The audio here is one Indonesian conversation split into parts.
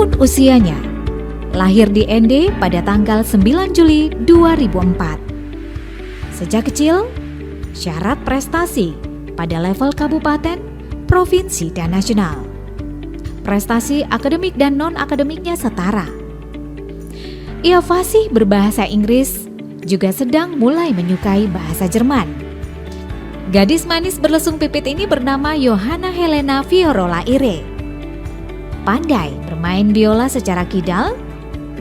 tahun usianya. Lahir di Ende pada tanggal 9 Juli 2004. Sejak kecil, syarat prestasi pada level kabupaten, provinsi, dan nasional. Prestasi akademik dan non-akademiknya setara. Ia fasih berbahasa Inggris, juga sedang mulai menyukai bahasa Jerman. Gadis manis berlesung pipit ini bernama Johanna Helena Fiorola Ire. Pandai bermain biola secara kidal,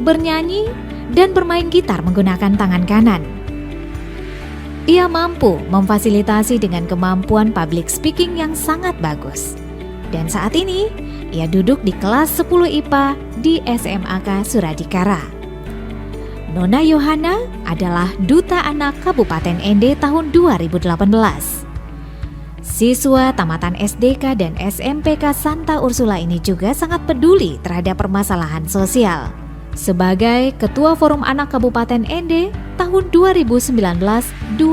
bernyanyi, dan bermain gitar menggunakan tangan kanan. Ia mampu memfasilitasi dengan kemampuan public speaking yang sangat bagus. Dan saat ini, ia duduk di kelas 10 IPA di SMAK Suradikara. Nona Johanna adalah Duta Anak Kabupaten Ende tahun 2018. Siswa tamatan SDK dan SMPK Santa Ursula ini juga sangat peduli terhadap permasalahan sosial. Sebagai Ketua Forum Anak Kabupaten Ende tahun 2019-2021,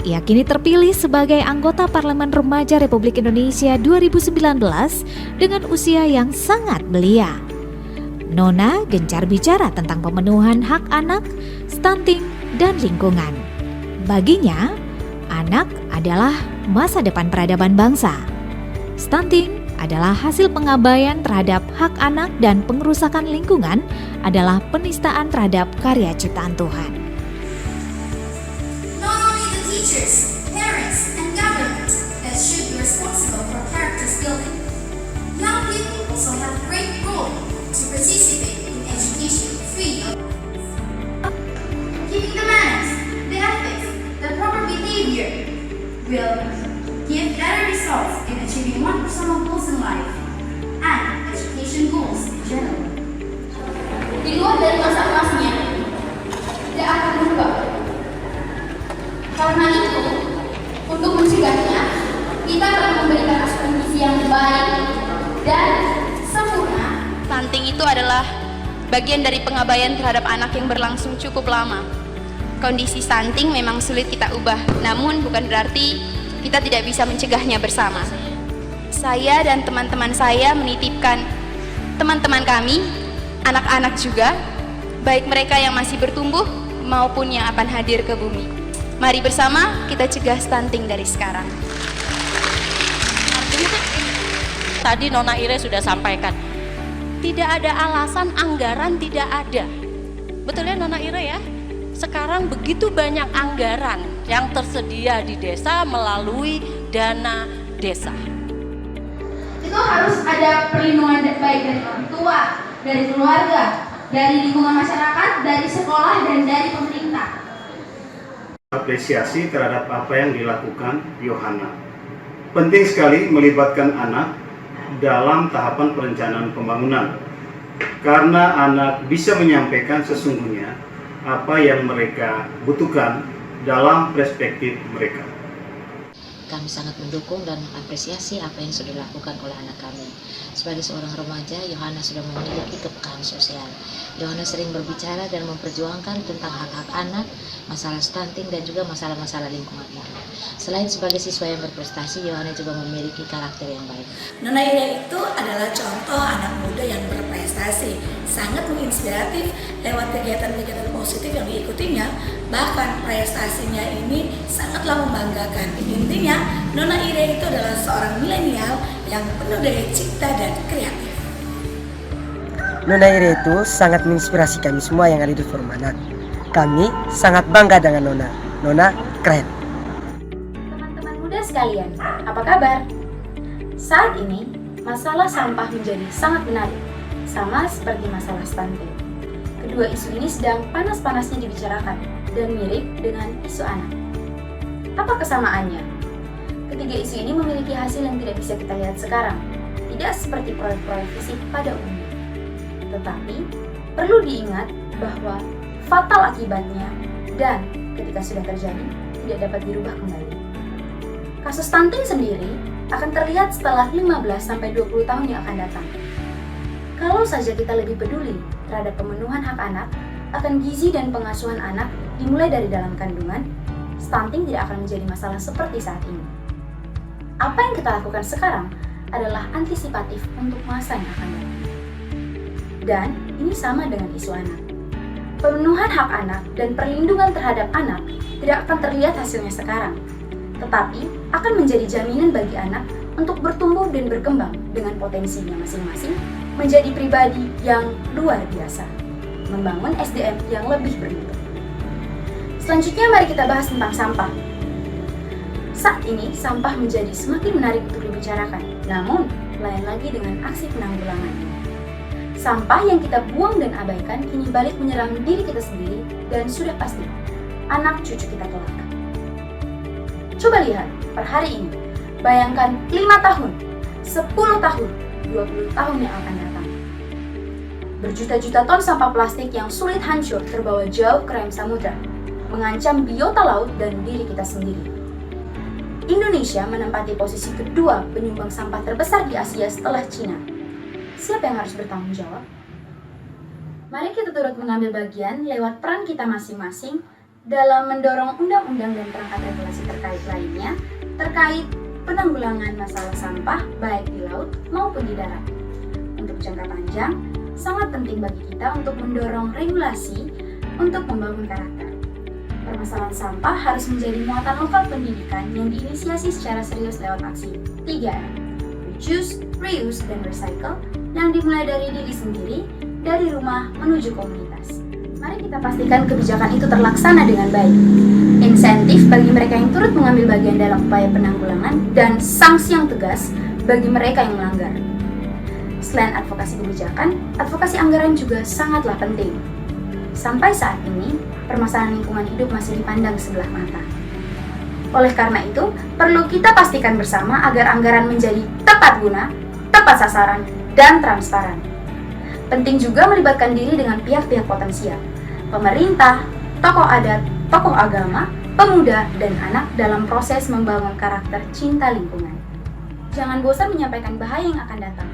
ia kini terpilih sebagai anggota Parlemen Remaja Republik Indonesia 2019 dengan usia yang sangat belia. Nona gencar bicara tentang pemenuhan hak anak, stunting, dan lingkungan. Baginya, anak adalah masa depan peradaban bangsa. Stunting adalah hasil pengabaian terhadap hak anak dan pengerusakan lingkungan adalah penistaan terhadap karya ciptaan Tuhan. Not only the teachers, parents, and government that should be responsible for character building, young people also have a great role to participate in education free of keeping the manners, the ethics, the proper behavior will give better results in achieving one personal goals in life and education goals in general. Di luar dari masa emasnya, tidak akan berubah. Karena itu, untuk mencegahnya, kita perlu memberikan asupan gizi yang baik dan sempurna. Stunting itu adalah bagian dari pengabaian terhadap anak yang berlangsung cukup lama. Kondisi stunting memang sulit kita ubah, namun bukan berarti kita tidak bisa mencegahnya bersama. Saya dan teman-teman saya menitipkan teman-teman kami, anak-anak juga, baik mereka yang masih bertumbuh maupun yang akan hadir ke bumi. Mari bersama kita cegah stunting dari sekarang. Tadi Nona Ire sudah sampaikan, tidak ada alasan anggaran tidak ada. Betul ya Nona Ire ya? Sekarang begitu banyak anggaran yang tersedia di desa melalui dana desa. Itu harus ada perlindungan baik dari orang tua, dari keluarga, dari lingkungan masyarakat, dari sekolah, dan dari pemerintah. Apresiasi terhadap apa yang dilakukan Johanna. Penting sekali melibatkan anak dalam tahapan perencanaan pembangunan, karena anak bisa menyampaikan sesungguhnya apa yang mereka butuhkan dalam perspektif mereka. Kami sangat mendukung dan mengapresiasi apa yang sudah dilakukan oleh anak kami. Sebagai seorang remaja, Johanna sudah memiliki kepekaan sosial. Johanna sering berbicara dan memperjuangkan tentang hak-hak anak, masalah stunting, dan juga masalah-masalah lingkungan hidup. Selain sebagai siswa yang berprestasi, Johanna juga memiliki karakter yang baik. Nona Ire itu adalah contoh anak muda yang berprestasi, sangat menginspiratif lewat kegiatan-kegiatan positif yang diikutinya. Bahkan prestasinya ini sangatlah membanggakan. Intinya, Nona Ire itu adalah seorang milenial yang penuh daya cipta dan kreatif. Nona Ire itu sangat menginspirasi kami semua yang ada di Forum Anak. Kami sangat bangga dengan Nona. Nona keren. Teman-teman muda sekalian, apa kabar? Saat ini, masalah sampah menjadi sangat menarik, sama seperti masalah stunting. Kedua isu ini sedang panas-panasnya dibicarakan dan mirip dengan isu anak. Apa kesamaannya? Ketiga isu ini memiliki hasil yang tidak bisa kita lihat sekarang, tidak seperti proyek-proyek fisik pada umumnya. Tetapi, perlu diingat bahwa fatal akibatnya dan ketika sudah terjadi, tidak dapat dirubah kembali. Kasus stunting sendiri akan terlihat setelah 15-20 tahun yang akan datang. Kalau saja kita lebih peduli terhadap pemenuhan hak anak, akan gizi dan pengasuhan anak dimulai dari dalam kandungan, stunting tidak akan menjadi masalah seperti saat ini. Apa yang kita lakukan sekarang adalah antisipatif untuk masa yang akan datang. Dan ini sama dengan isu anak. Pemenuhan hak anak dan perlindungan terhadap anak tidak akan terlihat hasilnya sekarang, tetapi akan menjadi jaminan bagi anak untuk bertumbuh dan berkembang dengan potensinya masing-masing menjadi pribadi yang luar biasa, membangun SDM yang lebih bermutu. Selanjutnya mari kita bahas tentang sampah. Saat ini sampah menjadi semakin menarik untuk dibicarakan, namun lain lagi dengan aksi penanggulangan. Sampah yang kita buang dan abaikan kini balik menyerang diri kita sendiri dan sudah pasti anak cucu kita kelak. Coba lihat per hari ini, bayangkan 5 tahun, 10 tahun, 20 tahun yang akan datang. Berjuta-juta ton sampah plastik yang sulit hancur terbawa jauh ke rem samudra, mengancam biota laut dan diri kita sendiri. Indonesia menempati posisi kedua penyumbang sampah terbesar di Asia setelah Cina. Siapa yang harus bertanggung jawab? Mari kita turut mengambil bagian lewat peran kita masing-masing dalam mendorong undang-undang dan perangkat regulasi terkait lainnya terkait penanggulangan masalah sampah baik di laut maupun di darat. Untuk jangka panjang, sangat penting bagi kita untuk mendorong regulasi untuk membangun karakter. Permasalahan sampah harus menjadi muatan lokal pendidikan yang diinisiasi secara serius lewat aksi 3M, Reduce, Reuse, dan Recycle, yang dimulai dari diri sendiri, dari rumah menuju komunitas. Mari kita pastikan kebijakan itu terlaksana dengan baik. Insentif bagi mereka yang turut mengambil bagian dalam upaya penanggulangan dan sanksi yang tegas bagi mereka yang melanggar. Selain advokasi kebijakan, advokasi anggaran juga sangatlah penting. Sampai saat ini, permasalahan lingkungan hidup masih dipandang sebelah mata. Oleh karena itu, perlu kita pastikan bersama agar anggaran menjadi tepat guna, tepat sasaran, dan transparan. Penting juga melibatkan diri dengan pihak-pihak potensial, pemerintah, tokoh adat, tokoh agama, pemuda, dan anak dalam proses membangun karakter cinta lingkungan. Jangan bosan menyampaikan bahaya yang akan datang.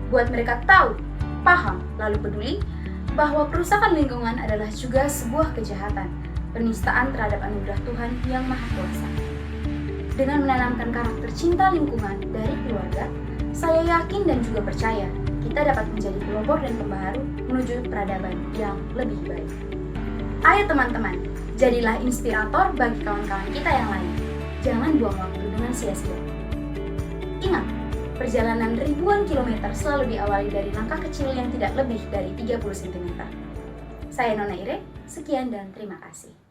Buat mereka tahu, paham, lalu peduli bahwa kerusakan lingkungan adalah juga sebuah kejahatan, penistaan terhadap anugerah Tuhan yang Maha Kuasa. Dengan menanamkan karakter cinta lingkungan dari keluarga, saya yakin dan juga percaya kita dapat menjadi pelopor dan pembaharu menuju peradaban yang lebih baik. Ayo teman-teman, jadilah inspirator bagi kawan-kawan kita yang lain. Jangan buang waktu dengan sia-sia. Ingat, perjalanan ribuan kilometer selalu diawali dari langkah kecil yang tidak lebih dari 30 cm. Saya Nona Ire, sekian dan terima kasih.